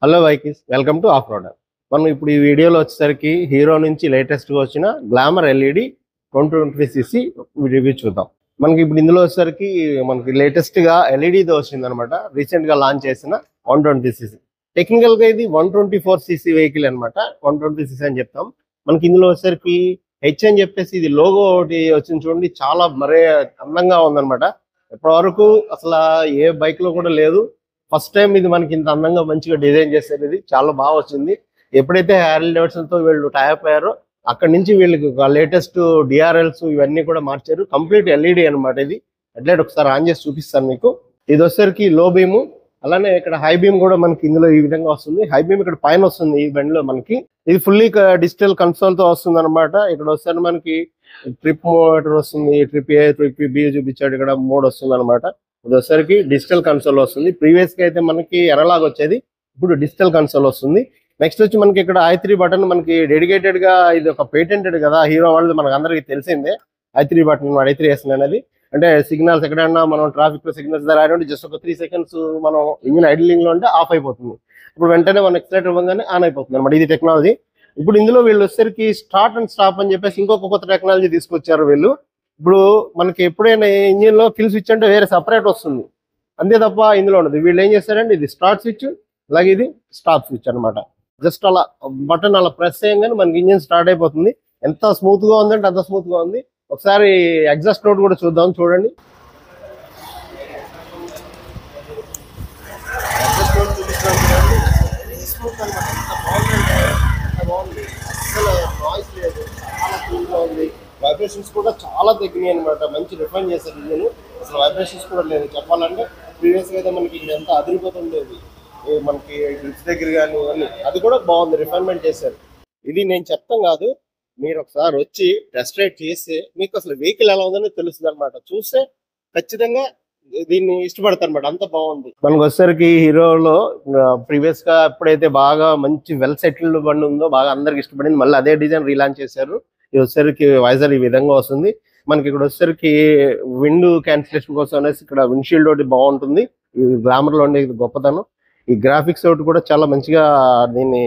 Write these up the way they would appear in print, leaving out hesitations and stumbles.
Hello వైకిస్, welcome to off roader. మనం ఇప్పుడు ఈ వీడియోలో వచ్చేసరికి హీరో నుంచి లేటెస్ట్గా వచ్చిన గ్లామర్ ఎల్ఈడి 2023cc రివ్యూ చూద్దాం. మనకి ఇప్పుడు ఇందులో వచ్చేసరికి మనకి లేటెస్ట్గా ఎల్ఈడితో వచ్చింది అనమాట. రీసెంట్గా లాంచ్ చేసిన 120cc. టెక్నికల్గా ఇది 124cc వెహికల్ అనమాట. 120cc అని చెప్తాం. మనకి ఇందులో వచ్చేసరికి హెచ్ అని చెప్పేసి ఇది లోగో ఒకటి వచ్చింది చూడండి, చాలా మరే అందంగా ఉందన్నమాట. ఇప్పటి వరకు అసలు ఏ బైక్ లో కూడా లేదు. ఫస్ట్ టైం ఇది మనకి ఇంత అందంగా మంచిగా డిజైన్ చేసేది, ఇది చాలా బాగా వచ్చింది. ఎప్పుడైతే హార్లీ డేవిడ్సన్ తో వీళ్ళు టైప్ అయ్యారో అక్కడి నుంచి వీళ్ళకి లేటెస్ట్ డిఆర్ఎల్స్ ఇవన్నీ కూడా మార్చారు. కంప్లీట్ ఎల్ఈడి అనమాట. ఇది అట్లయితే ఒకసారి ఆన్ చేసి చూపిస్తాను మీకు. ఇది వచ్చేసరికి లో బీమ్, అలానే ఇక్కడ హై బీమ్ కూడా మనకి ఇందులో ఈ విధంగా వస్తుంది. హై బీమ్ ఇక్కడ పైన వస్తుంది ఈ బండిలో మనకి. ఇది ఫుల్లీ డిజిటల్ కన్సోల్ తో వస్తుంది అనమాట. ఇక్కడ వస్తే మనకి ట్రిప్ మోటర్ వస్తుంది, ట్రిప్ ఏ ట్రిప్ బి చూపించాడు. ఇక్కడ మోడ్ వస్తుంది అనమాట. ఇది వచ్చేసరికి డిజిటల్ కన్సోల్ వస్తుంది. ప్రీవియస్ గా అయితే మనకి ఎరలాగ్ వచ్చేది, ఇప్పుడు డిజిటల్ కన్సోల్ వస్తుంది. నెక్స్ట్ వచ్చి మనకి ఇక్కడ i3 బటన్ మనకి డెడికేటెడ్ గా, ఇది ఒక పేటెంటెడ్ కదా హీరో వాళ్ళది, మనకు అందరికి తెలిసిందే. i3 బటన్ i3s అనేది అంటే సిగ్నల్స్ ఎక్కడైనా మనం ట్రాఫిక్ లో సిగ్నల్స్ దగ్గర జస్ట్ ఒక 3 seconds మనం ఇంజిన్ ఐడ్లింగ్ లో ఉంటే ఆఫ్ అయిపోతుంది. ఇప్పుడు వెంటనే మనం ఎక్సలేటర్ ఇవ్వగానే ఆన్ అయిపోతుంది అనమాట. ఇది టెక్నాలజీ. ఇప్పుడు ఇందులో వీళ్ళు వచ్చేసరికి స్టార్ట్ అండ్ స్టాప్ అని చెప్పేసి ఇంకొక కొత్త టెక్నాలజీ తీసుకొచ్చారు వీళ్ళు. ఇప్పుడు మనకి ఎప్పుడైనా ఇంజిన్ లో కిల్ స్విచ్ అంటే వేరే సపరేట్ వస్తుంది, అంతే తప్ప ఇందులో ఉండదు. వీళ్ళు ఏం చేస్తారంటే ఇది స్టార్ట్ స్విచ్, అలాగే ఇది స్టాప్ స్విచ్ అనమాట. జస్ట్ అలా బటన్ అలా ప్రెస్ చేయగానే మనకి ఇంజిన్ స్టార్ట్ అయిపోతుంది. ఎంత స్మూత్ గా ఉందంటే అంత స్మూత్ గా ఉంది. ఒకసారి ఎగ్జాస్ట్ నోట్ కూడా చూద్దాం, చూడండి. ఎగ్జాస్ట్ నోట్ చూపిస్తాను చూడండి. వెరీ స్మూత్ అనమాట. ఎంత బాగుందంటే అంత బాగుంది. అసలు నాయిస్ లేదు, చాలా కూల్ గా ఉంది. వైబ్రేషన్స్ కూడా చాలా తగ్గినాయి అనమాట. మంచి రిఫైన్ చేశారు ఇంజిన్. అసలు వైబ్రేషన్స్ కూడా లేదు చెప్పాలంటే. ప్రీవియస్ గా అయితే మనకి ఇక్కడ ఎంత అదిరిపోతుండేది మనకి గ్రిప్స్ దగ్గర కానీ ఇవన్నీ, అది కూడా బాగుంది, రిఫైన్మెంట్ చేశారు. ఇది నేను చెప్తాం కాదు, మీరు ఒకసారి వచ్చి టెస్ట్ రైడ్ చేస్తే మీకు అసలు వెహికల్ ఎలా ఉందని తెలుస్తుంది అనమాట. చూస్తే ఖచ్చితంగా దీన్ని ఇష్టపడతారు అనమాట, అంత బాగుంది. మనకు వచ్చేసరికి హీరోలో ప్రీవియస్ గా ఎప్పుడైతే బాగా మంచి వెల్ సెటిల్డ్ బండి ఉందో, బాగా అందరికి ఇష్టపడింది, మళ్ళీ అదే డిజైన్ రీలాంచ్ చేశారు. ఇది వచ్చేసరికి వైజర్ ఈ విధంగా వస్తుంది మనకి. ఇక్కడ వచ్చేసరికి విండ్ క్యాన్సిలేషన్ కోసం అనేసి ఇక్కడ విండ్షీల్డ్ ఒకటి బాగుంటుంది. ఈ గ్లామర్ లో ఉండే గొప్పతనం. ఈ గ్రాఫిక్స్ ఒకటి కూడా చాలా మంచిగా దీన్ని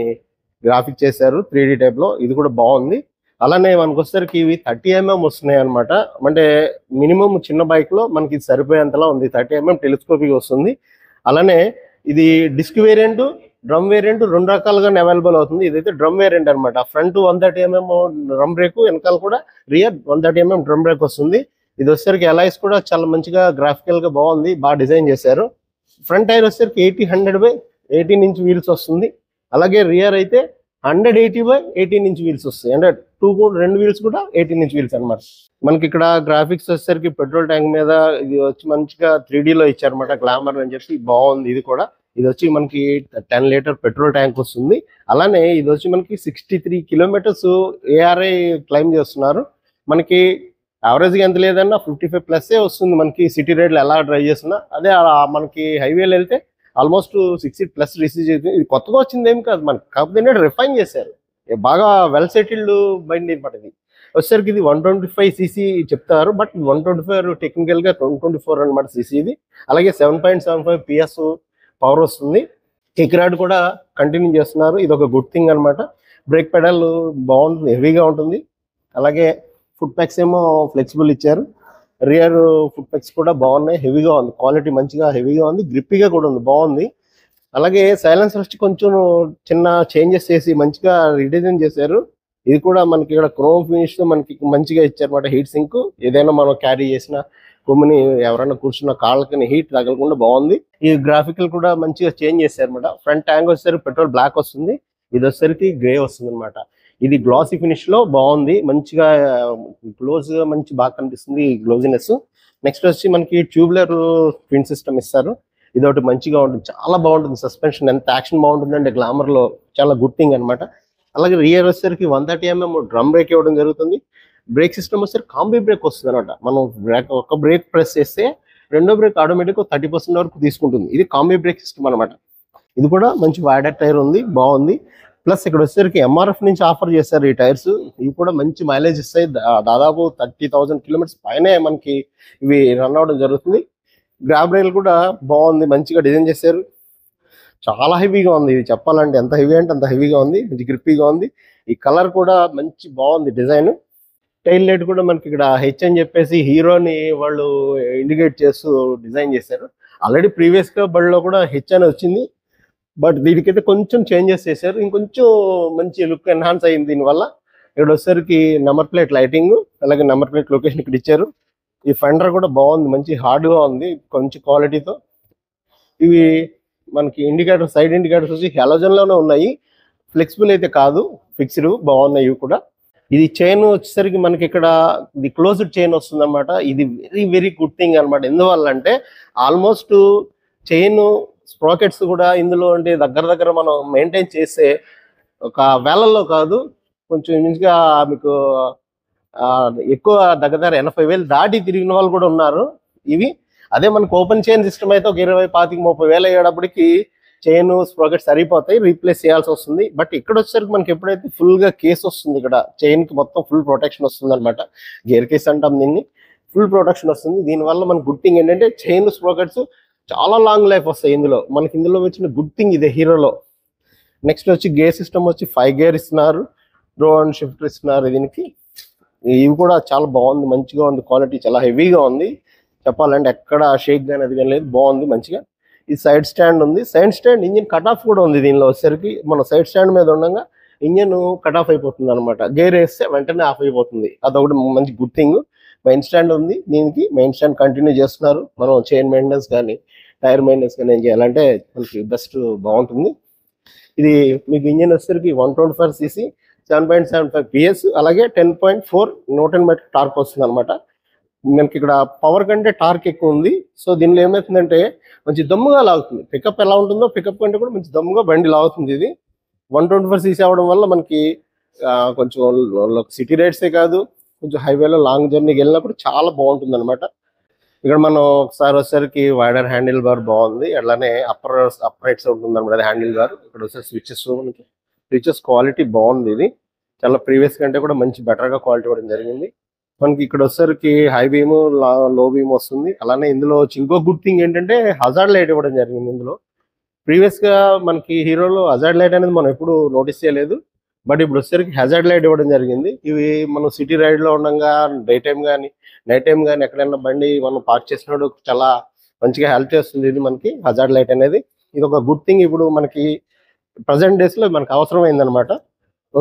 గ్రాఫిక్ చేశారు 3D టైప్ లో. ఇది కూడా బాగుంది. అలానే మనకు వచ్చేసరికి ఇవి 30mm వస్తున్నాయి అనమాట. అంటే మినిమం చిన్న బైక్ లో మనకి సరిపోయేంతలా ఉంది. 30mm టెలిస్కోపిక్ వస్తుంది. అలానే ఇది డిస్క్ వేరియంట్, డ్రమ్ వేరియంట్ రెండు రకాలుగా అవైలబుల్ అవుతుంది. ఇదైతే డ్రమ్ వేరియంట్ అనమాట. ఫ్రంట్ 130mm డ్రమ్ బ్రేక్, వెనకాల కూడా రియర్ 130mm డ్రమ్ బ్రేక్ వస్తుంది. ఇది వచ్చేసరికి ఎలైస్ కూడా చాలా మంచిగా గ్రాఫికల్ గా బాగుంది, బాగా డిజైన్ చేశారు. ఫ్రంట్ టైర్ వచ్చేసరికి 80/100/18 ఇంచ్ వీల్స్ వస్తుంది. అలాగే రియర్ అయితే 180/18 ఇంచ్ వీల్స్ వస్తాయి. అంటే రెండు వీల్స్ కూడా 18 ఇంచ్ వీల్స్ అనమాట. మనకి ఇక్కడ గ్రాఫిక్స్ వచ్చేసరికి పెట్రోల్ ట్యాంక్ మీద ఇది వచ్చి మంచిగా 3D లో ఇచ్చారనమాట, గ్లామర్ అని చెప్పి బాగుంది. ఇది కూడా ఇది వచ్చి మనకి 10 లీటర్ పెట్రోల్ ట్యాంక్ వస్తుంది. అలానే ఇది వచ్చి మనకి 63 kilometers ARI క్లైమ్ చేస్తున్నారు. మనకి యావరేజ్ గా ఎంత లేదన్నా 55+ వస్తుంది మనకి. సిటీ రైడ్లో ఎలా డ్రైవ్ చేస్తున్నా అదే. మనకి హైవేలో వెళ్తే ఆల్మోస్ట్ 60+ రిసీవ్ చేస్తుంది. ఇది కొత్తగా వచ్చింది ఏం కాదు మనకి, కాకపోతే రిఫైన్ చేశారు. బాగా వెల్ సెటిల్డ్ బండి అనమాట. ఇది వచ్చేసరికి ఇది 125cc చెప్తారు, బట్ 125 టెక్నికల్ గా 124 అనమాట సిసి ఇది. అలాగే 7.75 PS పవర్ వస్తుంది. కిక్ రాడ్ కూడా కంటిన్యూ చేస్తున్నారు, ఇది ఒక గుడ్ థింగ్ అనమాట. బ్రేక్ పెడల్ బాగుంటుంది, హెవీగా ఉంటుంది. అలాగే ఫుట్ ప్యాక్స్ ఏమో ఫ్లెక్సిబుల్ ఇచ్చారు. రియర్ ఫుట్ ప్యాక్స్ కూడా బాగున్నాయి, హెవీగా ఉంది, క్వాలిటీ మంచిగా హెవీగా ఉంది, గ్రిప్పీగా కూడా ఉంది, బాగుంది. అలాగే సైలెన్సర్ కొంచెం చిన్న చేంజెస్ చేసి మంచిగా రిడిజైన్ చేశారు. ఇది కూడా మనకి ఇక్కడ క్రోమ్ ఫినిష్ తో మనకి మంచిగా ఇచ్చారన్నమాట. హీట్ సింక్, ఏదైనా మనం క్యారీ చేసిన కొమ్మిని ఎవరైనా కూర్చున్న కాళ్ళకి హీట్ తగలకుండా బాగుంది. ఈ గ్రాఫికల్ కూడా మంచిగా చేంజ్ చేశారు అనమాట. ఫ్రంట్ ట్యాంక్ వచ్చేసరికి పెట్రోల్ బ్లాక్ వస్తుంది, ఇది వచ్చేసరికి గ్రే వస్తుంది అనమాట. ఇది గ్లాసీ ఫినిష్ లో బాగుంది, మంచిగా క్లోజ్ గా మంచి బాగా కనిపిస్తుంది గ్లోజినెస్. నెక్స్ట్ వచ్చి మనకి ట్యూబ్లర్ ట్విన్ సిస్టమ్ ఇస్తారు. ఇది ఒకటి మంచిగా ఉంటుంది, చాలా బాగుంటుంది. సస్పెన్షన్ ఎంత యాక్షన్ బాగుంటుంది అంటే గ్లామర్ లో చాలా గుడ్ థింగ్ అనమాట. అలాగే రియర్ వచ్చేసరికి 130mm డ్రమ్ బ్రేక్ ఇవ్వడం జరుగుతుంది. బ్రేక్ సిస్టమ్ వచ్చేసరికి కాంబీ బ్రేక్ వస్తుంది అనమాట. మనం ఒక బ్రేక్ ప్రెస్ చేస్తే రెండో బ్రేక్ ఆటోమేటిక్ 30% వరకు తీసుకుంటుంది. ఇది కాంబీ బ్రేక్ సిస్టమ్ అనమాట. ఇది కూడా మంచి వైడర్ టైర్ ఉంది, బాగుంది. ప్లస్ ఇక్కడ వచ్చేసరికి MRF నుంచి ఆఫర్ చేశారు ఈ టైర్స్. ఇవి కూడా మంచి మైలేజ్ ఇస్తాయి. దాదాపు 30,000 kilometers పైనే మనకి ఇవి రన్ అవడం జరుగుతుంది. గ్రాబ్ రైల్ కూడా బాగుంది, మంచిగా డిజైన్ చేశారు. చాలా హెవీగా ఉంది. ఇది చెప్పాలంటే ఎంత హెవీ అంటే అంత హెవీగా ఉంది, మంచి గ్రిప్పీగా ఉంది. ఈ కలర్ కూడా మంచి బాగుంది డిజైన్. టైల్ లైట్ కూడా మనకి ఇక్కడ హెచ్ అని చెప్పేసి హీరోని వాళ్ళు ఇండికేట్ చేస్తూ డిజైన్ చేశారు. ఆల్రెడీ ప్రీవియస్ గా బడిలో కూడా హెచ్ అని వచ్చింది, బట్ దీనికైతే కొంచెం చేంజెస్ చేశారు. ఇంకొంచెం మంచి లుక్ ఎన్హాన్స్ అయింది దీనివల్ల. ఇక్కడ వచ్చేసరికి నెంబర్ ప్లేట్ లైటింగ్, అలాగే నెంబర్ ప్లేట్ లొకేషన్ ఇక్కడ ఇచ్చారు. ఈ ఫెండర్ కూడా బాగుంది, మంచి హార్డ్ గా ఉంది, కొంచెం క్వాలిటీతో. ఇవి మనకి ఇండికేటర్, సైడ్ ఇండికేటర్స్ వచ్చి హాలోజన్ లోనే ఉన్నాయి, ఫ్లెక్సిబుల్ అయితే కాదు, ఫిక్స్డ్. బాగున్నాయి ఇవి కూడా. ఇది చైన్ వచ్చేసరికి మనకి ఇక్కడ ఇది క్లోజ్డ్ చైన్ వస్తుంది అనమాట. ఇది వెరీ వెరీ గుడ్ థింగ్ అనమాట. ఎందువల్ల అంటే ఆల్మోస్ట్ చైన్ స్ప్రాకెట్స్ కూడా ఇందులో అంటే దగ్గర మనం మెయింటైన్ చేసే ఒక వేలల్లో కాదు, కొంచెం మంచిగా మీకు ఎక్కువ దగ్గర 80,000 దాటి తిరిగిన వాళ్ళు కూడా ఉన్నారు ఇవి. అదే మనకు ఓపెన్ చైన్ సిస్టమ్ అయితే ఒక 20, 25, 30,000 అయ్యేటప్పటికి చైన్ స్ప్రాకెట్ సరిపోతాయి, రీప్లేస్ చేయాల్సి వస్తుంది. బట్ ఇక్కడ వచ్చేసరికి మనకి ఎప్పుడైతే ఫుల్ గా కేస్ వస్తుంది, ఇక్కడ చైన్ కి మొత్తం ఫుల్ ప్రొటెక్షన్ వస్తుంది అనమాట. గేర్ కేస్ అంటాం దీన్ని, ఫుల్ ప్రొటెక్షన్ వస్తుంది. దీనివల్ల మనకు గుడ్ థింగ్ ఏంటంటే చైన్ స్ప్రాకెట్స్ చాలా లాంగ్ లైఫ్ వస్తాయి ఇందులో. మనకి ఇందులో వచ్చిన గుడ్ థింగ్ ఇదే హీరోలో. నెక్స్ట్ వచ్చి గేర్ సిస్టమ్ వచ్చి 5 గేర్ ఇస్తున్నారు, డ్రో అండ్ షిఫ్ట్ ఇస్తున్నారు దీనికి. ఇవి కూడా చాలా బాగుంది, మంచిగా ఉంది, క్వాలిటీ చాలా హెవీగా ఉంది. చెప్పాలంటే ఎక్కడ షేక్ కానీ అది కానీ లేదు, బాగుంది మంచిగా. ఈ సైడ్ స్టాండ్ ఉంది, side stand engine cut off కూడా ఉంది దీనిలో వచ్చేసరికి. మన సైడ్ స్టాండ్ మీద ఉండగా ఇంజిన్ కట్ ఆఫ్ అయిపోతుంది అనమాట. గేర్ వేస్తే వెంటనే ఆఫ్ అయిపోతుంది, అదొకటి మంచి గుడ్ థింగ్. మెయిన్ స్టాండ్ ఉంది దీనికి, మెయిన్ స్టాండ్ కంటిన్యూ చేస్తున్నారు. మనం చైన్ మెయింటెనెన్స్ కానీ టైర్ మెయింటెనెన్స్ కానీ ఏం చేయాలంటే మనకి బెస్ట్ బాగుంటుంది. ఇది మీకు ఇంజిన్ వచ్చేసరికి 125cc 7.75 PS, అలాగే 10.4 న్యూటన్ మీటర్ టార్క్ వస్తుంది అనమాట. మనకి ఇక్కడ పవర్ కంటే టార్క్ ఎక్కువ ఉంది. సో దీనిలో ఏమవుతుందంటే మంచి దమ్ముగా లాగుతుంది. పికప్ ఎలా ఉంటుందో పికప్ కంటే కూడా మంచి దమ్ముగా బండి లాగుతుంది. ఇది 125cc అవడం వల్ల మనకి కొంచెం సిటీ రైడ్సే కాదు, కొంచెం హైవేలో లాంగ్ జర్నీకి వెళ్ళినప్పుడు చాలా బాగుంటుంది అనమాట. ఇక్కడ మనం ఒకసారి వచ్చేసరికి వైడర్ హ్యాండిల్ బార్ బాగుంది, అట్లానే అప్పర్ రైట్స్ ఉంటుంది అనమాట హ్యాండిల్ బార్. ఇక్కడ వచ్చేసి స్విచెస్ క్వాలిటీ బాగుంది. ఇది చాలా ప్రీవియస్ కంటే కూడా మంచి బెటర్ గా క్వాలిటీ ఇవ్వడం జరిగింది. మనకి ఇక్కడ వచ్చేసరికి హై బీమ్, లో బీమ్ వస్తుంది. అలానే ఇందులో ఇంకో గుడ్ థింగ్ ఏంటంటే హజార్డ్ లైట్ ఇవ్వడం జరిగింది ఇందులో. ప్రీవియస్ గా మనకి హీరోలో హజార్డ్ లైట్ అనేది మనం ఎప్పుడు నోటీస్ చేయలేదు, బట్ ఇప్పుడు వచ్చేసరికి హజార్డ్ లైట్ ఇవ్వడం జరిగింది. ఇవి మనం సిటీ రైడ్ లో ఉండగా డే టైం కానీ నైట్ టైం కానీ ఎక్కడైనా బండి మనం పార్క్ చేసినప్పుడు చాలా మంచిగా హెల్ప్ చేస్తుంది ఇది మనకి హజార్డ్ లైట్ అనేది. ఇది ఒక గుడ్ థింగ్ ఇప్పుడు మనకి ప్రజెంట్ డేస్ లో మనకు అవసరమైంది అనమాట.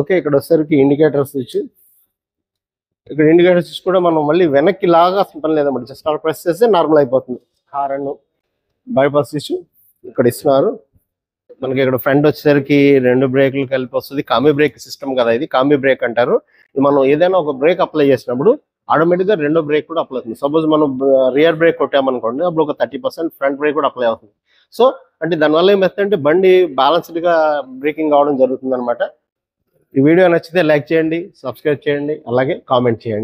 ఓకే, ఇక్కడ వచ్చేసరికి ఇండికేటర్ స్విచ్. ఇక్కడ ఇండికేటర్ స్విచ్ కూడా మనం మళ్ళీ వెనక్కి లాగా పని లేదన్నమాట, జస్ట్ అలా ప్రెస్ చేస్తే నార్మల్ అయిపోతుంది. హారన్ బైపాస్ స్విచ్ ఇక్కడ ఇస్తున్నారు. మనకి ఇక్కడ ఫ్రంట్ వచ్చేసరికి 2 బ్రేక్లు కలిపి వస్తుంది. కాంబీ బ్రేక్ సిస్టమ్ కదా ఇది, కాంబీ బ్రేక్ అంటారు. మనం ఏదైనా ఒక బ్రేక్ అప్లై చేసినప్పుడు ఆటోమేటిక్ గా 2వ బ్రేక్ కూడా అప్లై అవుతుంది. సపోజ్ మనం రియర్ బ్రేక్ కొట్టామనుకోండి, అప్పుడు ఒక 30% ఫ్రంట్ బ్రేక్ కూడా అప్లై అవుతుంది. సో అంటే దానివల్ల ఏమవుతుందంటే బండి బ్యాలెన్స్డ్ గా బ్రేకింగ్ అవడం జరుగుతుంది అనమాట. ఈ వీడియో నచ్చితే లైక్ చేయండి, సబ్స్క్రైబ్ చేయండి, అలాగే కామెంట్ చేయండి.